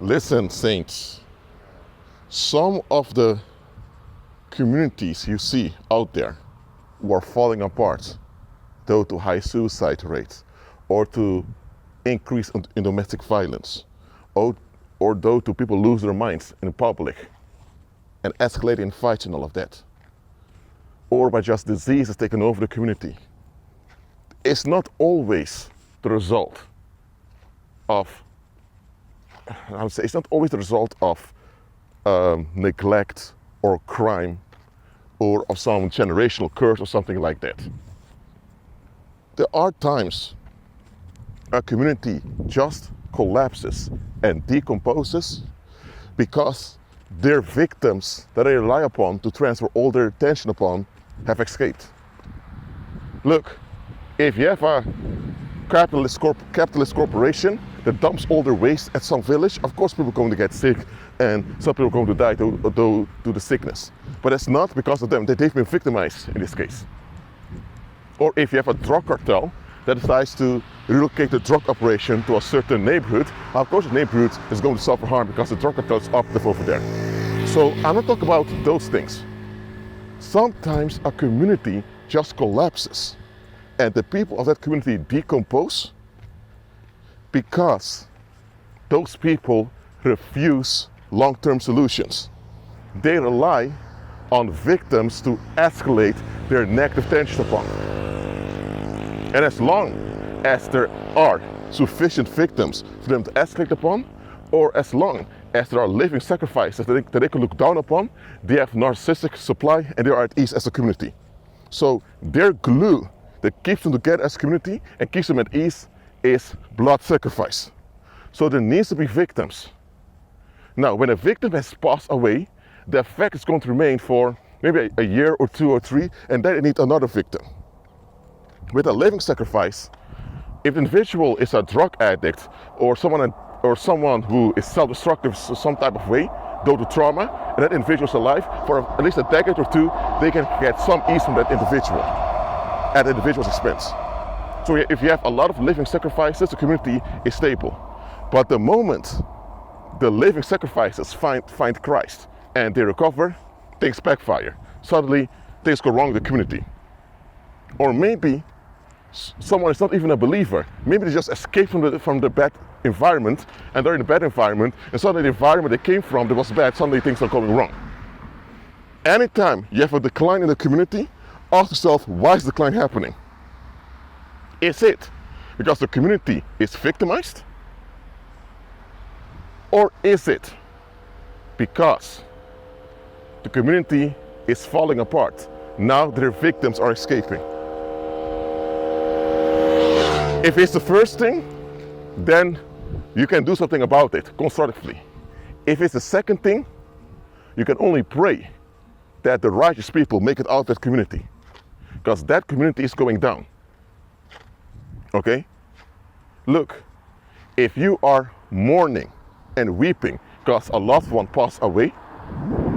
Listen, saints, some of the communities you see out there who are falling apart due to high suicide rates or to increase in domestic violence or due to people lose their minds in public and escalating fights and all of that, or by just diseases taking over the community, it's not always the result of, I would say, it's not always the result of neglect or crime or of some generational curse or something like that. There are times a community just collapses and decomposes because their victims that they rely upon to transfer all their attention upon have escaped. Look, if you have a capitalist corporation that dumps all their waste at some village, of course people are going to get sick and some people are going to die due to the sickness. But it's not because of them, they've been victimized in this case. Or if you have a drug cartel that decides to relocate the drug operation to a certain neighborhood, of course the neighborhood is going to suffer harm because the drug cartel is active over there. So I'm not talking about those things. Sometimes a community just collapses and the people of that community decompose because those people refuse long-term solutions. They rely on victims to escalate their negative tension upon. And as long as there are sufficient victims for them to escalate upon, or as long as there are living sacrifices that they can look down upon, they have narcissistic supply and they are at ease as a community. So their glue that keeps them together as a community and keeps them at ease is blood sacrifice. So there needs to be victims. Now, when a victim has passed away, the effect is going to remain for maybe a year or 2 or 3, and then they need another victim. With a living sacrifice, if the individual is a drug addict or someone who is self-destructive some type of way due to trauma, and that individual is alive for at least a decade or 2, they can get some ease from that individual at the individual's expense. So if you have a lot of living sacrifices, the community is stable. But the moment the living sacrifices find Christ and they recover, things backfire. Suddenly, things go wrong with the community. Or maybe someone is not even a believer. Maybe they just escaped from the bad environment, and they're in a bad environment, and suddenly the environment they came from that was bad, suddenly things are going wrong. Anytime you have a decline in the community, ask yourself, why is the decline happening? Is it because the community is victimized? Or is it because the community is falling apart? Now their victims are escaping. If it's the first thing, then you can do something about it constructively. If it's the second thing, you can only pray that the righteous people make it out of that community, because that community is going down. Okay? Look, if you are mourning and weeping because a loved one passed away,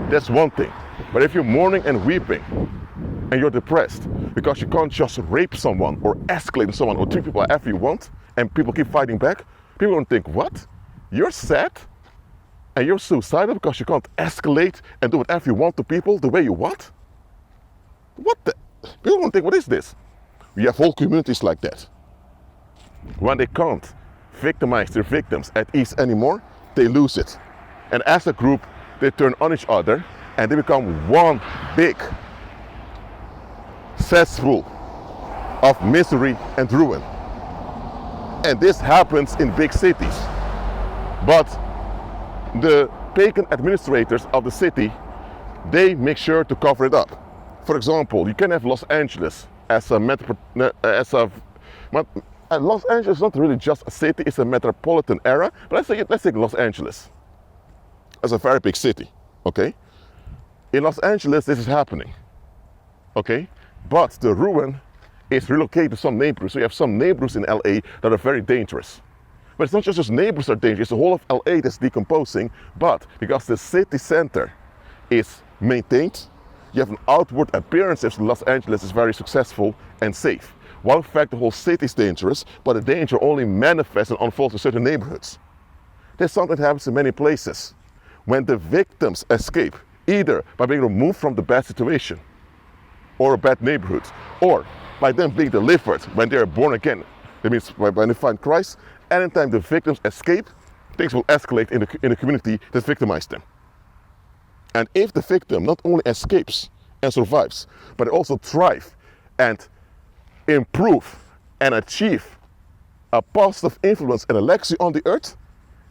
that's one thing. But if you're mourning and weeping and you're depressed because you can't just rape someone or escalate someone or treat people however you want, and people keep fighting back, people don't think, what? You're sad and you're suicidal because you can't escalate and do whatever you want to people the way you want? What the? People don't think, what is this? We have whole communities like that. When they can't victimize their victims at ease anymore, they lose it. And as a group, they turn on each other and they become one big cesspool of misery and ruin. And this happens in big cities. But the pagan administrators of the city, they make sure to cover it up. For example, you can have Los Angeles as a Los Angeles is not really just a city, it's a metropolitan area, but let's take Los Angeles as a very big city, okay? In Los Angeles, this is happening, okay? But the ruin is relocated to some neighborhoods. So you have some neighborhoods in LA that are very dangerous. But it's not just those neighborhoods that are dangerous, it's the whole of LA that's decomposing, but because the city center is maintained, you have an outward appearance as Los Angeles is very successful and safe. While in fact the whole city is dangerous, but the danger only manifests and unfolds in certain neighborhoods. There's something that happens in many places. When the victims escape, either by being removed from the bad situation or a bad neighborhood, or by them being delivered when they are born again, that means when they find Christ, anytime the victims escape, things will escalate in the community that victimized them. And if the victim not only escapes and survives, but also thrive and improve and achieve a positive influence and a legacy on the earth,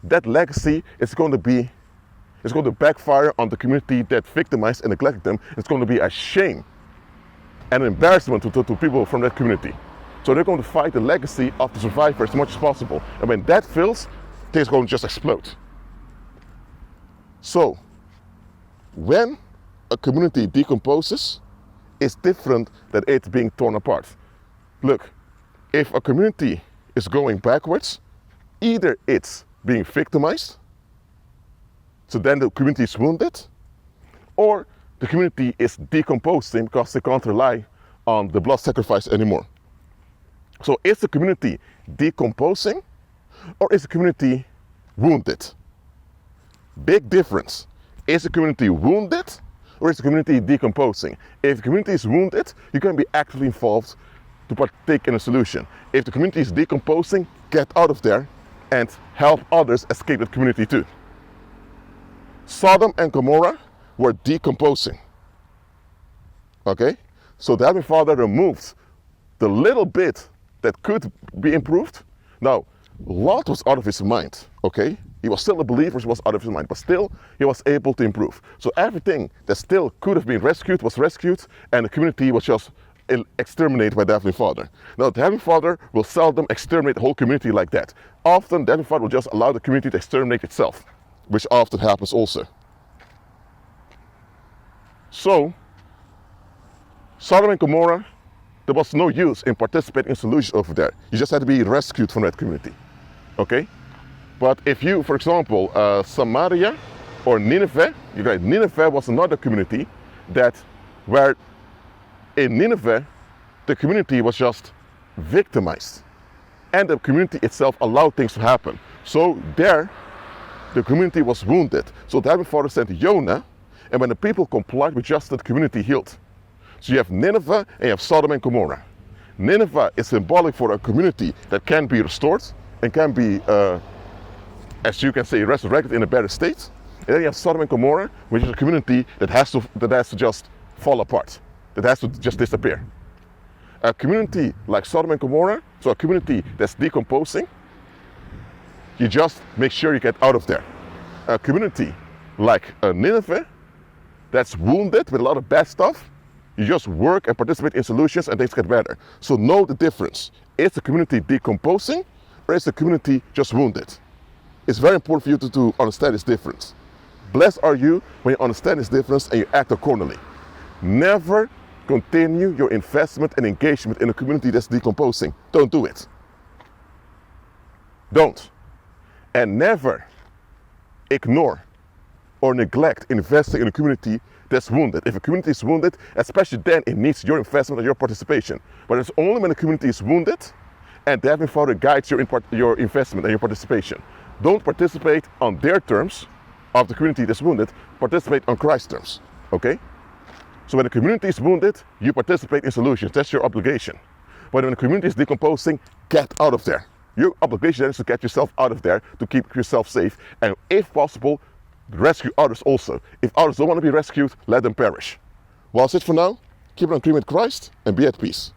that legacy is going to backfire on the community that victimized and neglected them. It's going to be a shame and embarrassment to people from that community. So they're going to fight the legacy of the survivors as much as possible. And when that fails, things are going to just explode. So, when a community decomposes, it's different than it being torn apart. Look, if a community is going backwards, either it's being victimized, so then the community is wounded, or the community is decomposing because they can't rely on the blood sacrifice anymore. So is the community decomposing, or is the community wounded? Big difference. Is the community wounded, or is the community decomposing? If the community is wounded, you can be actively involved to partake in a solution. If the community is decomposing, get out of there and help others escape that community too. Sodom and Gomorrah were decomposing. Okay? So the Heavenly Father removed the little bit that could be improved. Now, Lot was out of his mind, okay? He was still a believer, he was out of his mind, but still he was able to improve. So everything that still could have been rescued was rescued, and the community was just exterminated by the Heavenly Father. Now, the Heavenly Father will seldom exterminate the whole community like that. Often, the Heavenly Father will just allow the community to exterminate itself, which often happens also. So, Sodom and Gomorrah, there was no use in participating in solutions over there. You just had to be rescued from that community, okay? But if you, for example, Samaria or Nineveh, Nineveh was another community where in Nineveh, the community was just victimized. And the community itself allowed things to happen. So there, the community was wounded. So the Heavenly Father sent Jonah, and when the people complied with justice, the community healed. So you have Nineveh and you have Sodom and Gomorrah. Nineveh is symbolic for a community that can be restored and can be, as you can say, resurrected in a better state. And then you have Sodom and Gomorrah, which is a community that has to just fall apart, that has to just disappear. A community like Sodom and Gomorrah, so a community that's decomposing, you just make sure you get out of there. A community like Nineveh, that's wounded with a lot of bad stuff, you just work and participate in solutions and things get better. So know the difference. Is the community decomposing, or is the community just wounded? It's very important for you to understand this difference. Blessed are you when you understand this difference and you act accordingly. Never continue your investment and engagement in a community that's decomposing. Don't do it. Don't. And never ignore or neglect investing in a community that's wounded. If a community is wounded, especially then it needs your investment and your participation. But it's only when the community is wounded and the Heavenly Father guides your investment and your participation. Don't participate on their terms of the community that's wounded, participate on Christ's terms, okay? So when the community is wounded, you participate in solutions, that's your obligation. But when the community is decomposing, get out of there. Your obligation is to get yourself out of there, to keep yourself safe, and if possible, rescue others also. If others don't want to be rescued, let them perish. Well, that's it for now. Keep on agreeing with Christ and be at peace.